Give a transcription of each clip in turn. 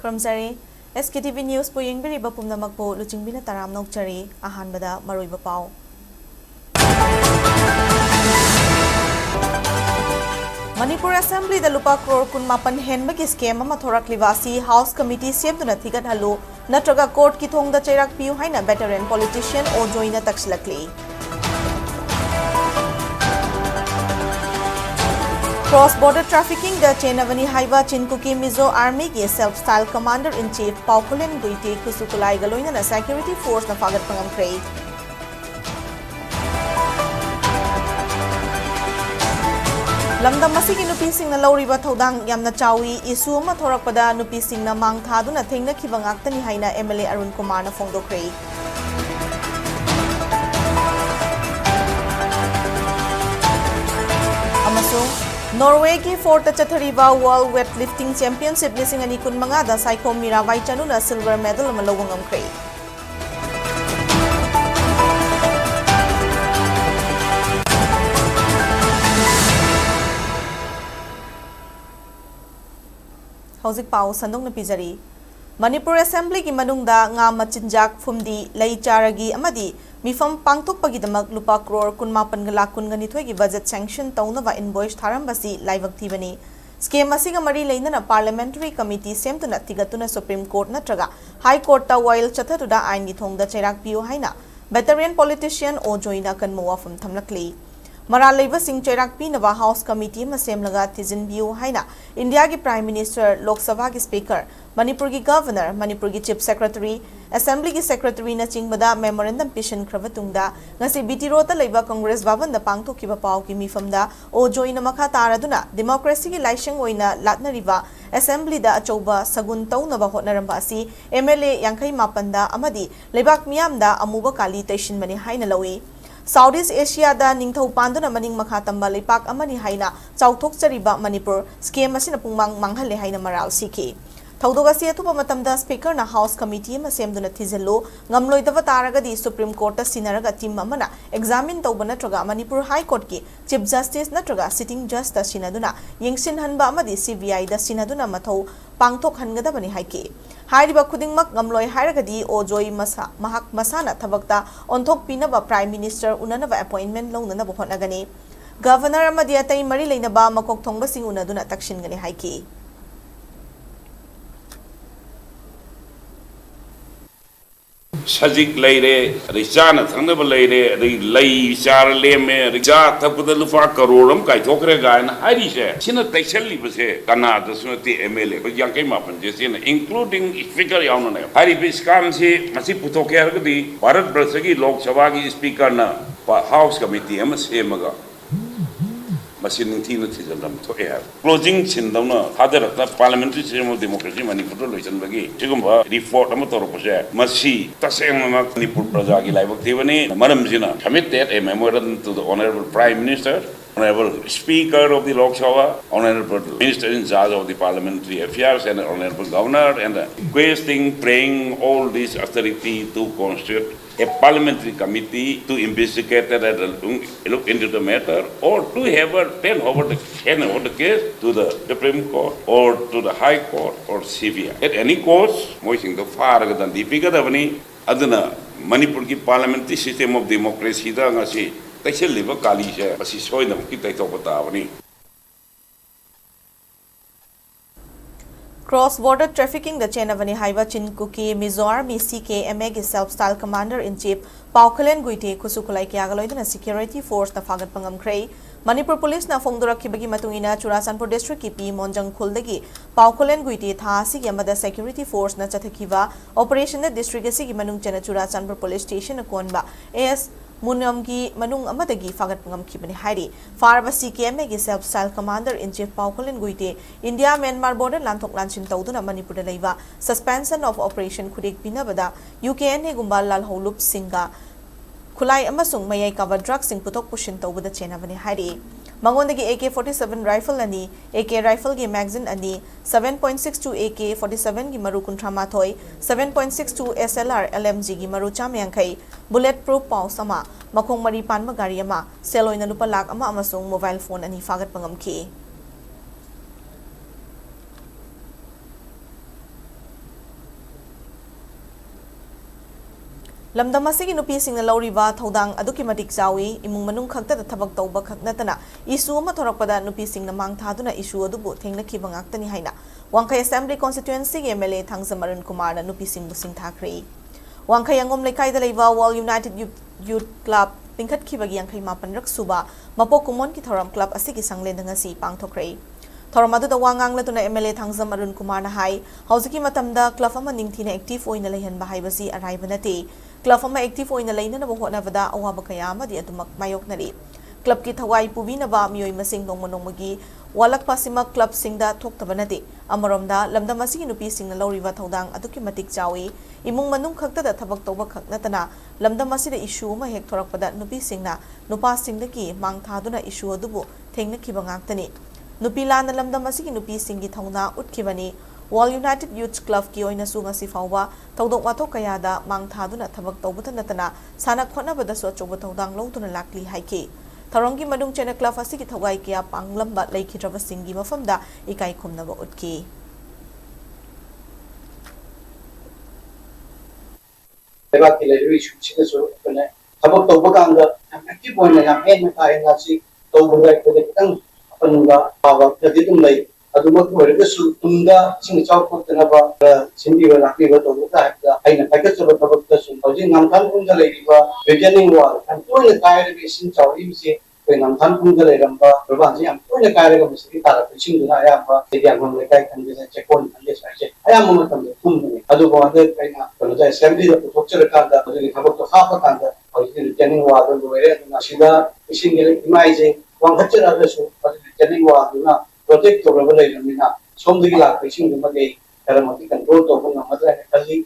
Khurumzari SKTV News po yengbiriba pumnamak po luchingbina taram nokchari ahanbada maruiba pau. Manipur Assembly da lupa crore kun mapan henbagi scam ama thorakliba asi House Committee semduna thigat halu natraga court ki thongda chairak piu haina veteran politician o joina takslakli. Cross-border trafficking da Chenavani Haiva Chinkuki Mizo Army ki self-style Commander-in-Chief Paukulen Guiti Kusukulai Galoina na Security Force na fagat pangamkray. Lamdam masigi nupising na lauriba thaudang yamna chawi isu ama thorakpada nupising na mangthadu na thengna khibangakta ni haina MLA Arun Kumar na phongdokray. Amasung Norway ki Fort Chathariba World Weightlifting Championship lising ani kun manga da Saiko Mirabai Chanu na silver medal malawang amkray. Hauzik pau sandong na pizari. Manipur Assembly ki manungda nga machinjak fumdi lai charagi amadi mifam pangtok pagidamak lupa crore kun mapan galakun ganithoi ki budget sanction taunava invoice tharambasi laivak thibani. Scheme asiga mari leina na parliamentary committee semtuna tigatuna Supreme Court natraga High Court ta while chathatuda ain gi thongda chairak piu haina veteran politician o joina kan muwafam thamlakli. Mara Labor Singh Chairak Pinava House Committee Masem Laga Tizin Biu Haina, India ki Prime Minister, Lok Sabha ki Speaker, Manipur ki Governor, Manipur ki Chief Secretary, Assembly ki Secretary na Chingbada Memorandum Pishin Kravatungda, ngasi BT Rota Labor Congress Vavan da Pangto ki Bapau ki Mifamda, o Joina Makha Taraduna, Democracy ki Laishang Oina Latna Riva, Assembly da Achoba Sagun Tau na Bahot na Rambasi, MLA Yankai Mapanda Amadi, Lebak Miamda Amuba Kali Tashin Mani Haina Lawi. Southeast Asia da ningthau pandu na maning makhatamba leipak amani haina chauthok chariba Manipur scheme asina pungmang manghale haina maral sikhi thaudoga si athupa matamda speaker na House Committee ma semduna thizello ngamloidava taraga di Supreme Court ta sinaraga team amana examine tawbana traga Manipur High Court ki Chief Justice natraga Sitting Judge ta sinaduna yengsin hanba amadi CBI da sinaduna mathau pangthok hangadabani haiki Hairiba Kudingmak Gamloy Hairagadi o Joy Mahak Masana Tabakta Ontok Pinaba Prime Minister Unanava appointment long na Nagani. Governor Amadiatay Marilay na ba Makok Tongbasing Unaduna Takshin Gani Haiki. Sajik Lady, Richana Thunderable Lady, Lay Char Leme, Richa Tapudalufa Karorum, Kaitokre and Harisha. Sina Taishali was here, Kana, the Sunati MLA, but young came up and just including figure Yamana. Haribis comes here, Masiputokerdi, Bharat Brasagi, Lok Savagi Speaker na House Committee, Emaga. Machine to air. Closing Sindana, other parliamentary system of democracy, Manipur, Chigumba, report Amator, Masi, Tasema, Manipur Prazagi, Live of Tivani, Madam Zina, committed a memorandum to the Honorable Prime Minister, Honorable Speaker of the Lok Sabha, Honorable Minister in charge of the Parliamentary Affairs, and Honorable Governor, and requesting, praying all this authority to constitute a parliamentary committee to investigate and look into the matter, or to have a hand over the case to the Supreme Court or to the High Court or CBI. At any cost, moishing the far than the bigger Davani, Adana, Manipur ki parliamentary system of democracy, the Ngasi, they shall live a Kalisha, but she saw them, Kita Topatavani. Cross-border trafficking the Chenavani Haiva Chinkuki Mizor CK MG self-style Commander-in-Chief Paukulen Guiti Kusukulai Kiagaloid na Security Force na fagat pangamkray Manipur Police na Fongdora Kibagi Matungina Churasanpur District Kipi Monjang Kuldagi Paukulen Guiti Thasi Yamada Security Force na Chathakiva Operation na District Asigi Manung Chena Churasanpur Police Station na Konba AS Munamgi Manung Amadagi Fagat Pangam Kibani Hairi Farba CKM self-style Commander-in-Chief Paukulen Guiti India Myanmar border Lantok Lanchin Tauduna Manipur Laiva suspension of Operation Kudik Pinabada UKN Gumbal Lal Holup Singa Kulai Amasung Mayay cover drugs sing putok pushin tawda Chenavani Hairi Mangondagi AK-47 rifle ani, AK rifle gi magazine ani, 7.62 AK-47 gi maru kuntramathoi, 7.62 SLR LMG gi maru chamyangkai, bulletproof pau sama, makong maripan magari ama, seloy na lupalak ama amasung mobile phone ani fagat pangamki. lamdam asigi nupisingna lawriba thodang aduki matik chawi imung manung khakta da thabak tawba khaknatana issue ama thorakpada nupisingna mang thaduna issue adubu thengna khiba ngaktani haina Wangkai Assembly Constituency MLA Thangzam Arun Kumar na nupising busing thakre Wangkai angom lekai da leiba Wall United Youth Club tingkat khibagi angkai mapan rak suba mapok kumon ki thoram club asigi sanglen ngasi pangthokre Thoram adu da wangang latuna MLA Thangzam Arun Kumar na hai hausiki matamda club ama ningthina active oina leihan bahai basi arai banate Club ama active oina leina na bohona vada awaba kaya amadi adumak mayoknari Club ki thawai pubinaba miyoi masing nongmagi walak pasima club singda thoktabanade amaromda lamdam asigi nupi singna lawriba thodang aduki matik chawi imung manung khakta da thabak tawba khaknatana lamdam asida issue ma hek thorakpada nupi singna nupa singdaki mang thaduna issue adubu thengna khiba ngaktani nupi lana lamdam asigi nupi singi thongna utkibani Wall United Youth Club ki oina sunga si fawba tawdok watok kaya da mang thaduna thabak tawbutan natana sana khona bada so choba tawdang longtuna lakli haike Tharongi madung chena club asigi thawai kya panglamba leikhidraba singi mafamda ikai khumnaba utki Leba ki leru issue chine so kone thabak tawba kanga active oina yam hen ka hen asi tawba da ko de tang apanga awa jadi tum lai aduma ko re su tunda sing chaw ko tana ba sindi wa lakli ba to ta ha aina paket so ba ba su hoji nam than kun ga lai ba beginning wa an ko le kai re sing chaw im se ko nam than kun ga lai ram ba ba ji am ko le kai re ga misi ta ra sing na ya ba de ya ngom le kai kan je che kon an le sai che aya mo tam le tum ne adu ba de kai na ko ja assembly da ko chera ka da ni ha ba to ha ba kan da hoji beginning wa do re na sida sing le mai je wang hachera ga su ba beginning wa na Protect to revelation mina somdagi la fishing dumage karamati control to bunga madra kalli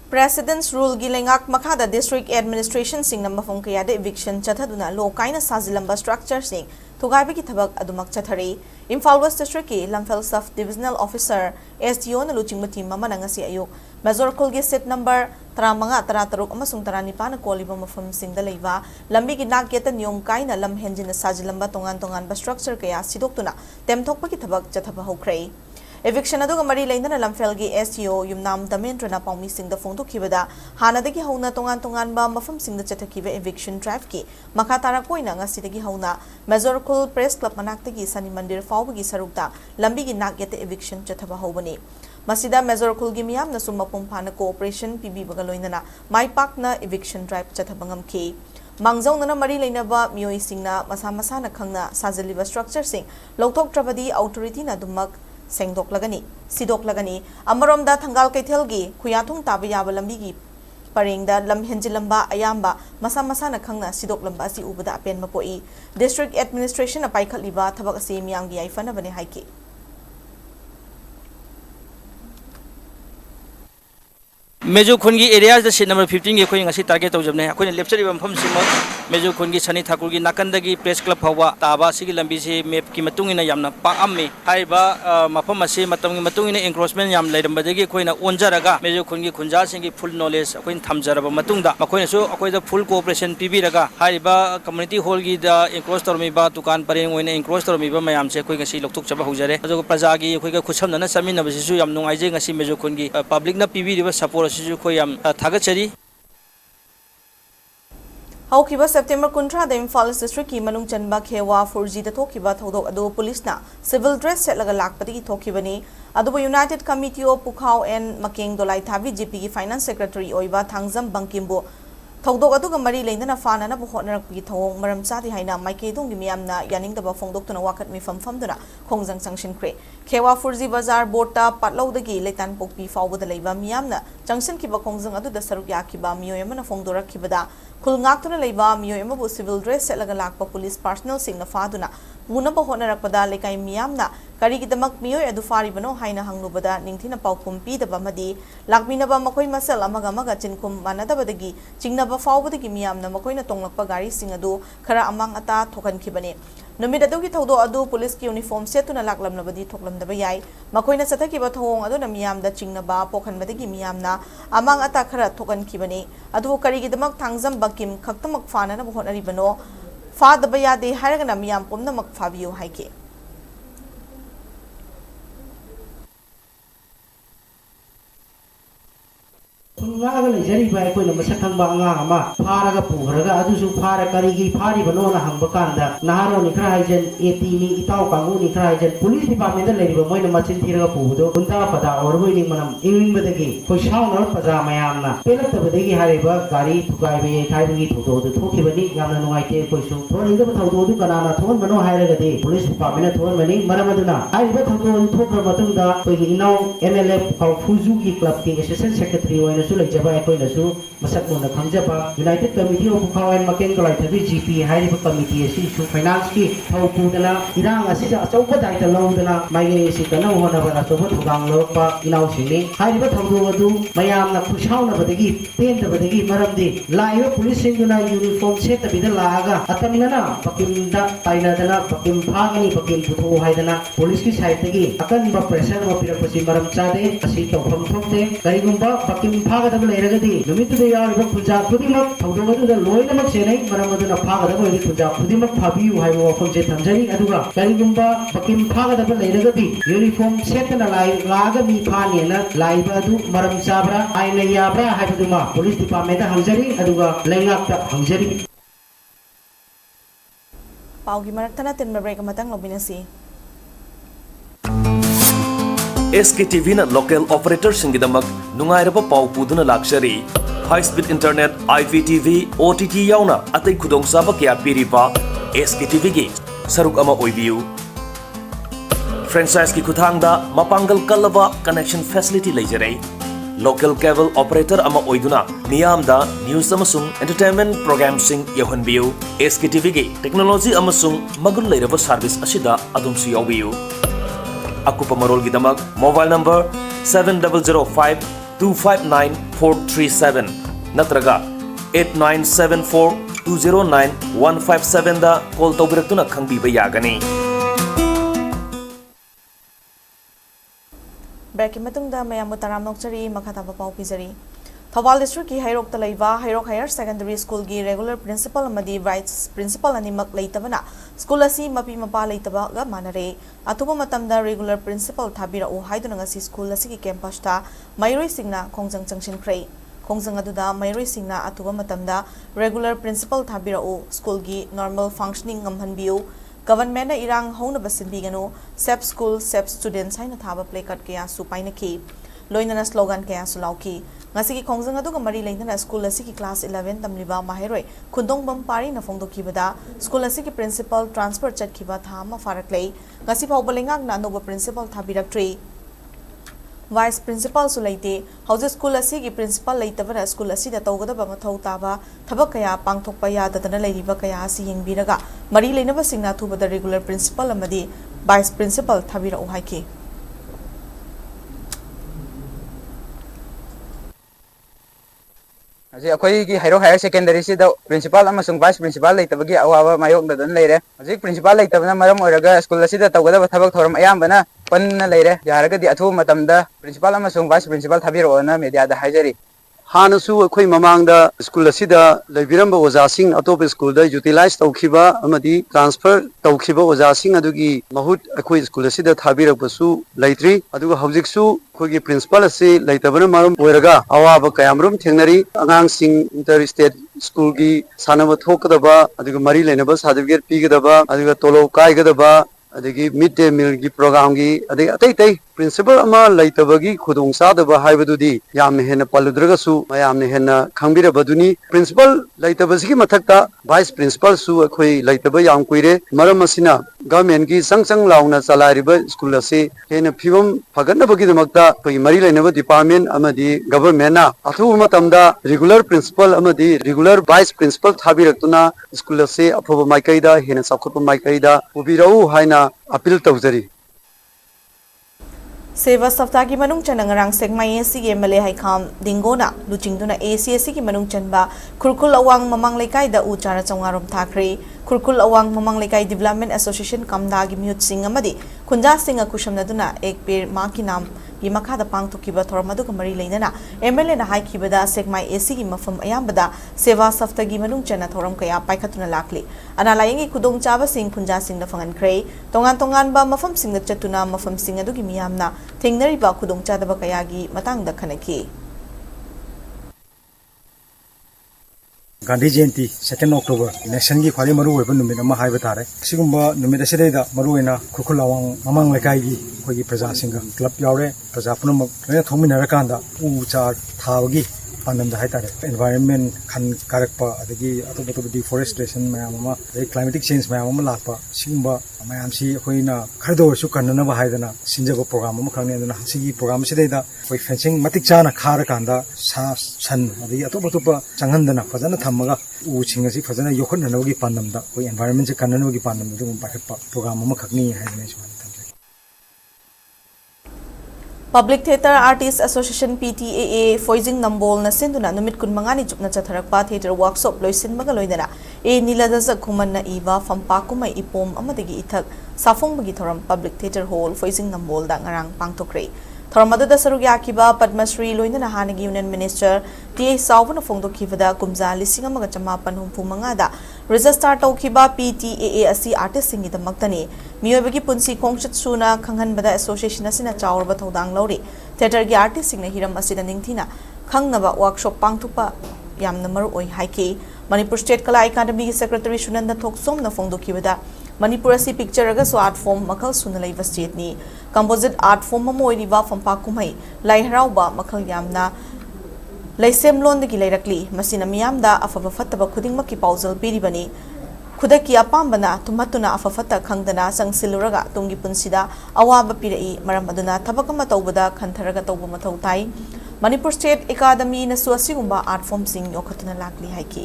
President's rule gilengak makhada district administration sing number phone kaya de eviction chathaduna lo kaina sajilamba structure sing thugai bi thabak adumak chathari Imphal West District ki Lamphel Sub Divisional Officer SDO na luchingmati mama nangasi ayuk Major Kulgi set number 35 amasung 19 na koliba mafam singda leiba lambi gi naketa niyom kaina lam henjina sajilamba tongan ba structure kaya sidoktuna temthokpa ki thabak chathaba hokrai Eviction aduga mari leindana Lamphel gi SEO yumnam Damendra na paumi singda phongdokhibada hanadagi hauna tongan ba mafam singda chathakiba eviction drive ki makha tarakoina ngasidagi hauna Major Kul Press Club manaktagi Sani Mandir fawbagi sarukta lambi gi naketa eviction chathaba hobani Masida Major Kul gi miyam na summa pumphana cooperation PB bagaloinana mai pakna eviction drive chathabangam ki Mangzong na mari leinaba miyoi singna masa na khangna sajaliba structure sing loktok trabadi authority na dumak Sengdok lagani, sidok lagani, Amaromda Thangal Kaithelgi, Kuyatung Tabaya Lamigi, Paringda Lam Henjilamba Ayamba, Masa na Khangna, Sidok Lamba si Ubada Pen Mapoi, District Administration a Paikaliba, Tabak Sim Yangi Ifana Bane Haiki. Meju Kungi areas the seat number 15 going as target of Jamna, Queen lecture from Simo, Meju Kungi Sani Takurgi Nakandagi Press Club Hawa, Taba Sigi Lambisi, Map Kimatung in a Yamna, Paami, Haiba, Mapamasi, Matung in encroachment Yam, Ladambadagi, Queen Onjaraga, Meju Kungi Kunja Singi full knowledge, Queen Tamjaraba Matunda, Makoina so, acquire the full cooperation PB Raga, Haiba, community holgi the encroached or Miba, Tukan Paring, when encroached or Miba Mayam, Sequing a sea look to Chabahuzare, Prazagi, Quick Kusam, Samin of Zizuyam, no Ising, a Meju Kungi, public na PB support. Thagachari Haukiba September Kuntra the Imphal District ki manung chanba khewa 4G da thokiba thodok adu police na civil dress set laga lakpati thokibani adu United Committee of Pukhao and Makeng Dolai Thavi GP ki finance secretary oiba Thangzam Bangkimbo thodok adu ga mari leindana fana na bohonrak pi thong maram chati haina maike dong gi miyamna yaning da ba phongdok tuna wakat mi famfam duna khongjang sangshin kre khewa 4G bazar bota patlo dagi letan pokpi fawbu da leiba miyamna jangsin ki ba khongjang adu da saruk yakiba miyo yamana phongdorak kibada khulngak tuna leiba miyo yamabu civil dress set laga lakpa police personnel sing na faduna muna ba honarakpada lekai miyamna kari ki damak miyo adu fari bano haina hanglubada ningthina paukum pi da bamadi lakmina ba makoi masal amaga chinkum manada badagi chingna ba fawbadagi miyamna makoi na tonglakpa gari sing adu khara amang ata thokan khibane numid adu ki thodo adu police ki uniform setuna laklamna badi thoklam da bayai makoi na sathaki ba thong adu na miyam da chingna ba pokhan badagi miyamna amang ata khara thokan khibane adu kari ki damak thangzam bakim khaktamak fana na honari bano fa da bayade haragana miyam pomna mak fabiyo haike ngaaga lejari ba koi na masak khang ba anga ama phara ga puhraga adu su phara kari gi phari bano na hangba kanda naharo ni khra haijen eti ni itau kangu ni khra haijen police department da leriba moi na machin thiraga pudo unta pada orwoi ni manam inging badagi koi shaung na paja mayam na pelak ta badagi hariba gari thukai be thai bi thodo du thoki bani yamna nuai te koi su thon inga thodo du kana na thon bano hairaga de police department thon bani maram aduna ai ba thodo thokra matung da koi gi inau MLF kau fuzu ki club ki assistant secretary oina su lejaba koi na su masak mo na khamjaba united committee of Frontline maken ko lai thabi GP hairiba committee asi su finance ki thau pu dana irang asi ja chauba dai ta lo dana mai ge si kana hona ba chauba thugang lo pa inau sini hairiba thaudu adu mayam na khusau na badagi pen da badagi maram di laiba police sing na uniform set ta bida laaga atamina na pakim da taina dana pakim phagani pakim putho haidana police ki side tagi akan ba pressure ma pira pasi maram chade asi to pham thokte kaigumba pakim phaga da leiragadi numitu de yar ba punja khudimak thaudu adu da loina mak senai maram adu na phaga da oi punja khudimak phabiu haibo wafam je thamjari aduga kaigumba pakim phaga da leiragadi uniform set na lai laga mi phani na lai ba adu maram chabra aina yabra haibuduma police department da hangjari aduga lengak ta hangjari paugi maraktana tin break amatang lobinasi SKTV na local operator singidamak nungairaba pau puduna lakshari high speed internet IPTV OTT yauna atai khudong saba kya piripa SKTV gi saruk ama oibiu franchise ki khuthangda mapangal kalaba connection facility leijare local cable operator ama oiduna miyamda news amasung entertainment program sing yohanbiu SKTV gi technology amasung magul leiraba service asida adumsu yawiu akupa marol gidamak mobile number 7005259437 natraga 8974209157 da call tawbiratuna khangbiba yagani break matungda mayam taram nokchari makhataba pau pizari Thawal district ki Hairok talaiba Hairok Higher Secondary School gi regular principal amadi vice principal animak leitabana school asi mapi mapa leitaba ga manare atuba matamda regular principal thabira o haiduna ngasi school asi ki campus ta mairoi singna khongjang changshin khrei khongjang aduda mairoi singna atuba matamda regular principal thabira o school gi normal functioning ngamhanbiu government na irang hona basinbigano sep school sep students haina thaba placard kaya su painaki loinana slogan kaya su lauki ngasi ki khongjang adu ga mari leina school asi ki class 11 tamliba mahiroi khundong bam pari na phongdo kibada school asi ki principal transfer chat kiba thama faraklei ngasi phawbalengak na no principal thabirak tree vice principal su leite house school asi ki principal leitabara school asi da tawgada ba mathau taba thabak kaya pangthokpa yadadana leiriba kaya asi yengbiraga mari leina ba singna thubada regular principal amadi vice principal thabira o haiki अखोई की हाइरो higher secondary से principal अमसुंग vice principal लेतबगी अवाबा मायोगदन लेरे हजिक principal लेतबना मरम ओरगा school असिदा तवगदब थबक theorem अयामबना पन्ना लेरे यारगदी अथु मतमदा principal अमसुंग vice principal थाबिरोना media दा हाइजरी हानसु अखोई ममांगदा school असिदा लेबिरंबा ओजासिंग अतोप school दा utilise तौखिबा अमदी transfer तौखिबा ओजासिंग अदुगी महुत अखोई स्कूल असिदा थाबिरबसु लैत्रि अदुगा हौजिकसु अखोई प्रिंसिपल असि लैतबना मरम ओरगा अवाबा कयामरुम थेंगनरी अगांगसिंग इंटर स्टेट स्कूल की सानब थोकदबा अदुगा मरी लेनबा सर्टिफिकेट पीगदबा अदुगा तोलो कायगदबा अदगी मिड डे मील की प्रोग्राम की अदगी अतै तै प्रिंसिपल अमा लैतबगी खुदोंग सादबा हाइबदुदी यामने हेन पलुद्रगसु मयामने हेन खंबिरबदुनी प्रिंसिपल लैतबसगी मथक्ता वाइस प्रिंसिपल सु अखोई लैतब याम कुइरे मरम असिना गवर्नमेंट की संग लाउना चलारिबा स्कूल असे हेन फिवम फगनबगी दमक्ता कोई मरी लेनब डिपार्टमेंट अमदी गवर्नमेंट ना अथु मतमदा रेगुलर प्रिंसिपल अमदी रेगुलर वाइस प्रिंसिपल थाबिरक्तुना स्कूल असे अफब माइकैदा हेन साखुप माइकैदा उबिरौ हाइना अपील तौजरी सेवा सप्ताह की मनुंग चनंगरांग सेगमाई एसी के एमएलए हाइखाम दिंगोना लुचिंगदुना एसीएसी की मनुंग चनबा खुरकुल अवांग ममांग लेकाई दा उचारा चौंगारोम थाखरे खुरकुल अवांग ममांग लेकाई डेवलपमेंट एसोसिएशन कमदा की म्यूट सिंह अमदी खुंजा सिंह कुशमनदुना एक पेर मा की नाम की मखादा पांगथोकिबा थोरमदुग मरी लेना एमएलए ना हाइकिबदा सेगमाई एसी की मफम अयामबदा सेवा सप्ताह की मनुंग चना थोरम कया पाइखतुना लाखली अनालायंगी खुदोंग चाबा सिंह खुंजा सिंह दा फंगनख्रे तोंगान तोंगान बा मफम सिंह चतुना मफम सिंह अदुगी मियामना थेंगनरिबा खुदोंग चादबा कयागी मतांगदा खनकी गांधी जयंती 2 October नेशन की ख्वाई मरु होइबा नुमित अमा हाइबा तारे सिगुम्बा नुमित असिदैदा मरु होइना खुखुलावांग ममांग लेकाई की खोगी प्रजा सिंगा क्लब यावरे प्रजा पुनमक लोइना थोमिनरकांदा उ चार थावगी पानम दा हाइतारे एनवायरनमेंट खन कारकपा अदगी अतोबतो डिफोरेस्टेशन मयाम अमा क्लाइमेटिक चेंज मयाम अमा लापा सिगुम्बा मयाम सि अखोइना खरदो सु कन्ननबा हाइदना सिंजबो प्रोग्राम अमा खंगने अदना सिगी प्रोग्राम सिदैदा कोई फेंसिंग मतिक चाना खारकांदा सा सन अदगी अतोबतो चंगंदना फजना थमगा उ सिंगसी फजना योखननबगी पानमदा कोई एनवायरनमेंट से कन्ननबगी पानमदा दुम पाखपा प्रोग्राम अमा खगनी हाइदने सुमान Public Theatre Artists Association PTAA Foizing Nambol na sinduna numit kun mangani chupna chatharakpa theatre workshop loisinbaga loinana e niladaza khuman na iba fampa kumai ipom amadagi ithak safong bagi thoram Public Theatre Hall Foizing Nambol da ngarang pangtokre thoram adada sarugya kiba Padmasri loinana hanagi Union Minister TA Sauvana phongdokhibada kumja lising amaga chamapan humphumanga da register tawkhiba PTAA asi artist singi damaktani मियोबगी पुंसी खोंगचत सुना खंगहनबदा association असिना चावरबा थौदांग लौरी theatre की artist सिंगना Hiram असिदा निंगथिना खंगनबा workshop पांगथुपा यामना मरु ओइ हाइके Manipur state कला academy की secretary Sunanda थोकसोमना फोंदोखिबदा Manipur असि picture August art form मखल सुना लैबा स्टेटनी composite art form मम ओइरिबा फंपा कुमै लाइहराउबा मखल यामना लैसेमलोंदगी लैरकली मसिना मियामदा अफबा फत्तबा खुदिंगमकी पाउजल पिरिबनी खुदकी अपाम्बना तुमतुना अफफता खंगदना संगसिलुरगा तुंगी पुंसिदा अवाब पिरई मरम अदुना थबक अमा तौबदा खंथरगा तौब मथौ ताई मणिपुर स्टेट एकेडमी नसु असिगुंबा आर्ट फॉर्म सिंग योखतुना लाकली हाइकी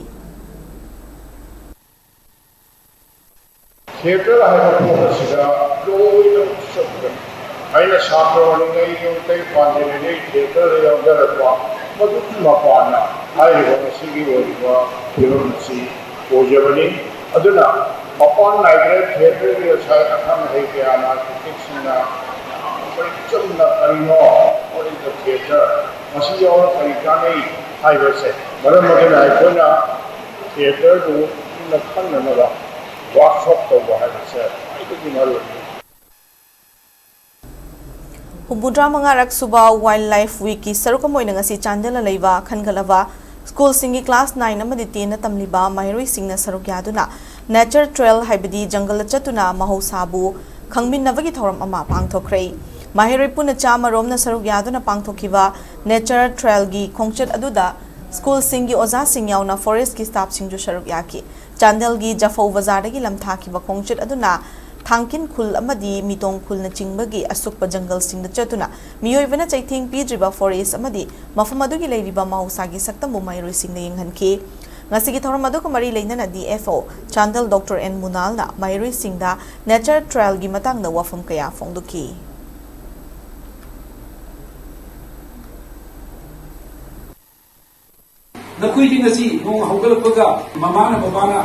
थिएटर हाइबा लोइना सब आइना साप्रवणिनै योतै पांजेनै थिएटर यावदरबा मदुकी मपाना हाइबा सिगी ओइबा फिल्मसी ओजबनी अदुना मपान नाइग्रे थिएटर के साइड अखम है के आना क्रिटिक्सना परिचमना करिनो और इन थिएटर मसी और परिकाने हाइवे से मरम मदन आइकोना थिएटर को इन खन्ननवा वर्कशॉप तो हाइवे से आइको मारो हुबुद्रा मंगारक सुबा वाइल्ड लाइफ वीक की सरुकमोइना ngasi चांदला लैबा खनगलबा स्कूल सिंगी क्लास 9 अमदी 10 तमलिबा माहिरोई सिंगना सरुक्यादुना नेचर ट्रेल हाइबदी जंगल चतुना महौसाबु खंगमिनबगी थौरम अमा पांगथोख्रै माहिरोई पुना चामा रोमना सरुक्यादुना पांगथोखिबा नेचर ट्रेल गी खोंगचत अदुदा स्कूल सिंगी ओजा सिंग यावना फॉरेस्ट की स्टाफ सिंजु सरुक्याकी चांदल गी जफौ बाजारदगी लमथाखिबा खोंगचत अदुना थांकिन खुल अमदी मितोंग खुलना चिंगबगी असुकपा जंगल सिंग चतुना मियोइबना चैथिंग पीद्रिबा फॉरेस्ट अमदी मफम अदुगी लैरिबा महौसागी सक्तम माहिरोई सिंग यंगहनखि ngasi gi thoram adu kamari leinana DFO Chandal Dr N Munal na mairui singda nature trial gi matang da wafam kaya phongduki nakui gi ngasi no haugal paga mamana babana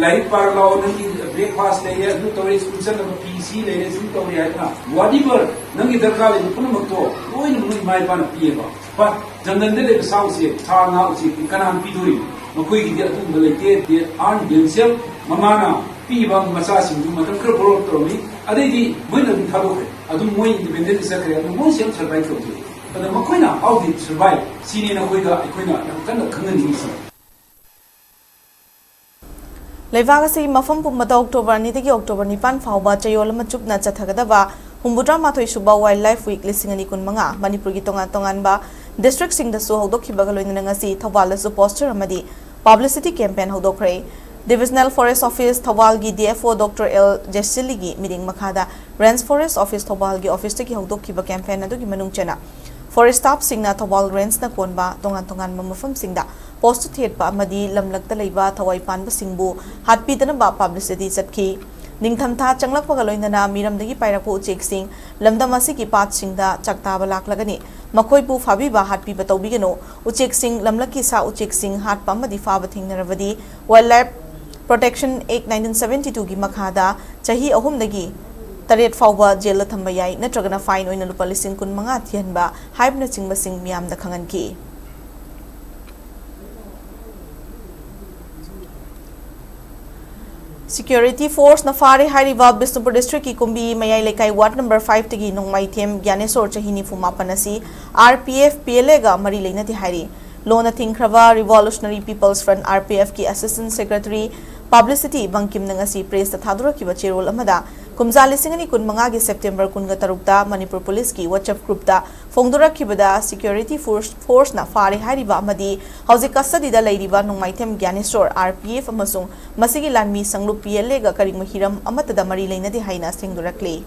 light par law nangi breakfast le ya du tori school san na PC le ne sun tori ha na whatever nangi darkar le pun makto koi nu mai ban pieba pa jangan de le saw se tha na usi kanan piduri मकोई की दिया तुम बलेते दे आन गेंसेल ममाना पीबा मसा सिंधु मतम कर बोरो तोमी अदेदी मोइन अदु थादोखे अदु मोइ इंडिपेंडेंट सकरे अदु मोइ सेम सर्वाइव तोते अदु मकोइना हाउ डिड सर्वाइव सिनी ना कोइदा अकोइना यंतन खंगन निसि लेवागसी मफम पुमदा अक्टोबर 2 दगी अक्टोबर 9 फावबा चयोल मचुपना चथगदबा हुंबुद्रा माथोइ सुबा वाइल्ड लाइफ वीक लिसिंगनी कुनमंगा मणिपुर की तोंगा तोंगानबा डिस्ट्रिक्ट सिंग दसु हौदोखिबगा लोइना ngasi थवालसु पोस्टर अमदी publicity campaign hodokre divisional forest office thawal gi DFO Dr L Jesili gi meeting makhada range forest office thawal gi office ki hodokhiba campaign adu gi manung chena forest staff singna thawal range na konba tongan tongan mamafam singda post theat pa amadi lamlakta leiba thawai panba singbu hatpi dana ba publicity chatki ningthamtha changlakpaga loinana miramdagi pairako uchek sing lamdam asi ki pat singda chaktaba laklagani मकोई बु फाबी बा हाट पीबा तौबिगनो उचेक सिंग लमलकी सा उचेक सिंग हाट पामदी फाबा थिंगनरबदी wild life protection act 1972 की मखादा चाही अहुमदगी तरेट फाउबा jail थंबा याई नत्रगना fine ओइना लुपा लिसिंग कुन मंगा थियनबा हाइबना चिंगबा सिंग मियाम दा खंगनकी Security force na fare hairiba Bisnupur district ki kumbi mayai lekai ward number 5 tagi nongmai them Gyanesor chahini fuma panasi RPF PLA ga mari leina ti hairi Lona Thingkrava Revolutionary People's Front RPF ki Assistant Secretary Publicity Bangkim Nangasi Press the Thadura Kiba Cherol Amada Kumza Lisingani Kun Mangagi September Kungatarukta Manipur Police ki WhatsApp group da Fongdura Kibada Security Force na Fari Hariba Amadi Hausi Custody da Ladiba Nungmaitem Gyanisor RPF Amasung Masigi Lanmi Sanglu PLA ga Karing Mahiram Amata da Mari Laina de Haina Singdura Clay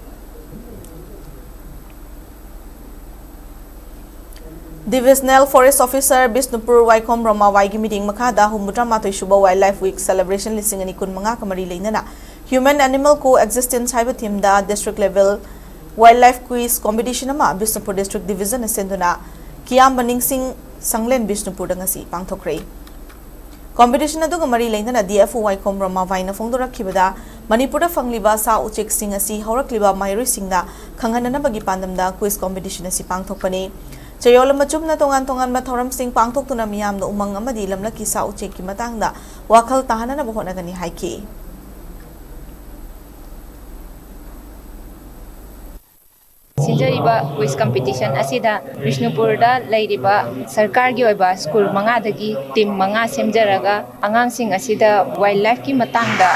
Divisional Forest Officer Bisnupur Waikom Roma Waigi meeting Makada Humutra Matoi Shuba Wildlife Week celebration lisingani kun manga kamari leinana Human Animal Coexistence haiba theme da district level wildlife quiz competition ama Bisnupur District Division asenduna Kiam Baning Singh Sanglen Bisnupur da ngasi pangthokre Competition adu kamari leinana DFO Waikom Roma Vaina Fongdora kibada Manipur da fangliba sa uchek sing asi horakliba mairoi singda khanganana bagi pandamda quiz competition asi pangthokpani Chayola Machumna Tongan Mathoram Sing Pangtok to Namiam, the Umang Amadi Lamlaki Sao Cheki Matanga, Wakal Tahana Bohonagani Haiki. Sinjariba quiz competition asida Vishnupurda Lairiba Sarkar gi oiba school manga dagi team manga semjaraga angang sing asida wildlife ki matangda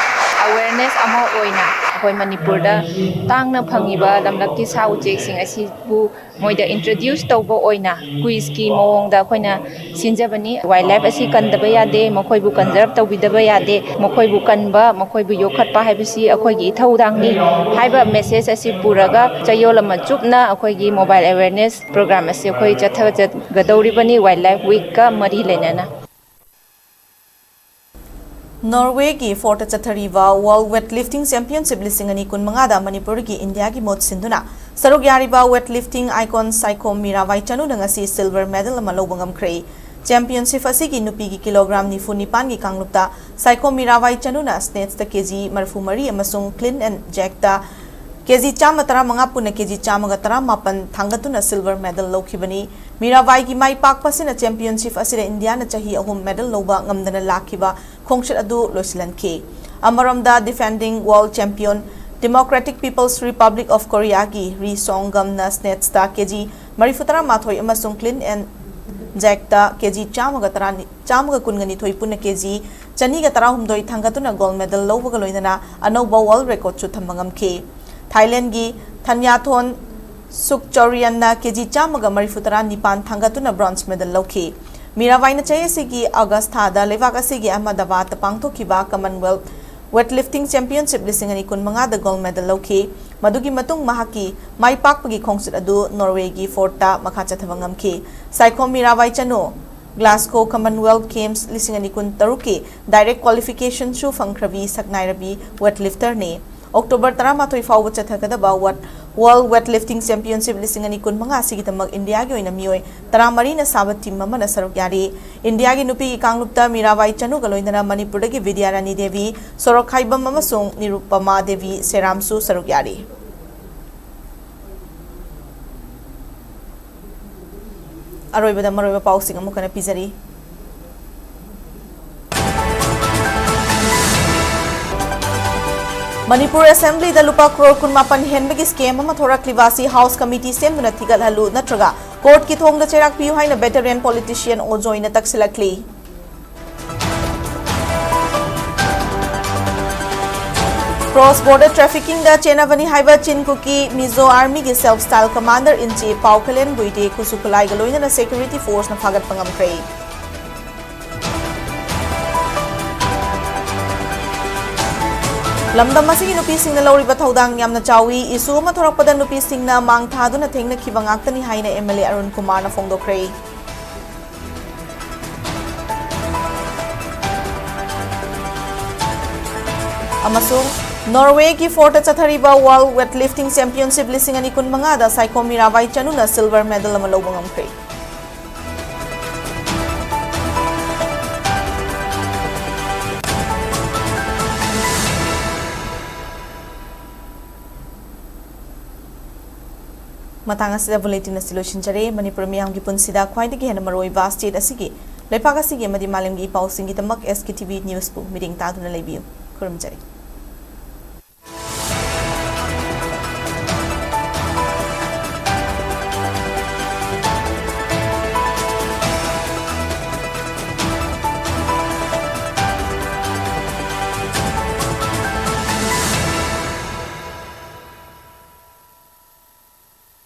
awareness ama oina akoi Manipurda tangna phangiba lamlaki sa ujek sing asibu moida introduce tawbo oina quiz ki mawongda khoina sinjabani wildlife asi kandaba yade mokoi bu conserve tawbidaba yade mokoi bu kanba mokoi bu yokhatpa haibisi akoi gi thaudangni haiba message asi puraga chayola chupna akoi gi mobile awareness program asi akoi chatha gadawribani wildlife week ka mari lenana Norway ki Fort Chathariva World Weightlifting Championship lisingani kun mangada Manipur ki India ki mot sinduna saruk yariba weightlifting icon Psycho Mirabai Chanu ngasi silver medal amalobangam kre championship asigi nupi ki kilogram ni funipan ki kanglupta Psycho Mirabai Chanu na snatch ta kg marfumari amasung clean and jack ta kg chama tara manga puna kg chama ga tara mapan thangatuna silver medal lokhibani Mirabai ki mai pak pasina championship asira India na chahi ahum medal loba ngamdana lakhiba khongshat adu loisilanke amaramda defending world champion Democratic People's Republic of Korea ki Ri Songgam na snatch ta kg marifutara mathoi amasung clean and jack ta kg chama kungani thoi puna kg chani ga tara humdoi thangatuna gold medal loba ga loinana anoba world record chu thamangam ke Thailand gi Thanyathon Sukchorian na kg chamaga marifutara nipan thangatuna bronze medal lokhi Mirabai na chaye sigi August thada lewak asigi Ahmedabad pangthokiba Commonwealth Weightlifting Championship lisingani kun manga da gold medal lokhi madugi matung mahaki mai pakpagi khongsut adu Norway gi forta makha chathabangam ki Psycho Mirabai chano Glasgow Commonwealth Games lisingani kun taruki direct qualification chu fangkhrabi saknairabi weightlifter ne October 13 fawba chathakadaba World Weightlifting Championship lisingani kun manga sigitamag India gi oina mioi 13 na sabat team mamana saruk yari India gi nupi gi kanglupta Mirabai Chanu galoindana Manipur gi Vidyarani Devi Sorokhaibam amasung Nirupama Devi Seramsu saruk yari Aroibada maroiba pausing amukana pizari Manipur Assembly da lupa crore kunmapan henbagi scam ama thorak livasi House Committee semduna thigal halu natraga court ki thongda cherak piu haina veteran politician ojoina taksilakli Cross border trafficking da chenavani haiba chinkuki Mizo Army gi self style commander in chief Paukalen buite kusukulai galoina na security force na phagat pangam krei Lamdam masigi nupi singna lawriba thaudang yamna chawi isu ma thorakpada nupi singna mang thaduna thengna khiba ngaktani haina MLA Arun Kumar na fongdokre amasung Norway ki Fort Chathariba World Weightlifting Championship lisingani kun manga da Psycho Mirabai Chanu na silver medal ama lobangam kre Matang asida bulletin solution jare Manipur miyam gi punsida khwaidagi hena maroi va state asigi lepak asigi amadi malam gi pau singi tamak SKTV news pu meeting ta duna lebiu kurum jare